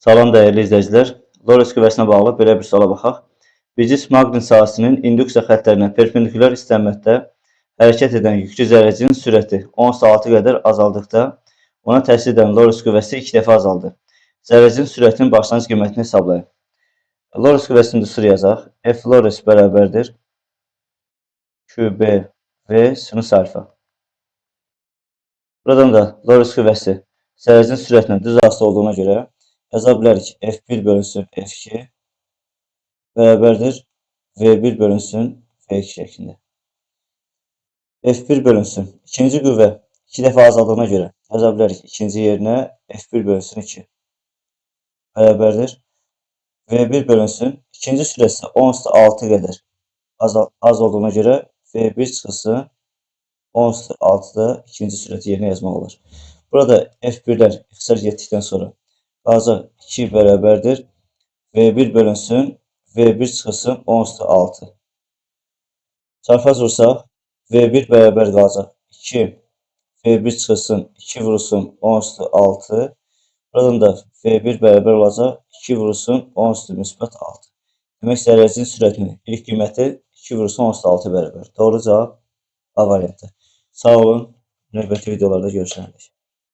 Salam dəyərli izləyicilər. Lorenz küməsinə bağlı belə bir suala baxaq. Bir cism maqnit sahəsinin induksiya xəttlərinə perpendikulyar istiqamətdə hərəkət edən yüklü zərrəcinin sürəti 10^6 qədər azaldıqda ona təsir edən Lorenz küməsi 2 dəfə azaldı. Zərrəcinin sürətinin başlanğıc qiymətini hesablayın. Lorenz küməsində sır yazaq. F Lorenz bərabərdir QB V sinus alfa. Buradan da Lorenz küməsi zərrəcinin sürətinə düz asılı olduğuna görə yaza bilərik F1 bölünsün F2 bərabərdir V1 bölünsün V2 şəklində. F1 bölünsün. İkinci qüvvə 2 dəfə azaldığına görə yaza bilərik ikinci yerinə F1 bölünsün 2 bərabərdir V1 bölünsün. İkinci sürəsi 10^6 qədər az olduğuna görə V1 çıxılsın 10^6-da ikinci sürəti yerinə yazmaq olar. Burada F1'lər ixtisar getdikdən sonra qalacaq 2 bərabərdir V1 bölünsün V1 çıxılsın 10^6. Çarpaz vursaq V1 bərabər qalacaq 2 V1 çıxılsın 2 vurulsun 10^6. Buradan da V1 bərabər olacaq 2 vurulsun 10^-6. Demək zərrəcinin sürətinin ilk qiyməti 2 vurulsun 10^6 bərabər. Doğru cavab A variantı. Sağ olun. Növbəti videolarda görüşənədək.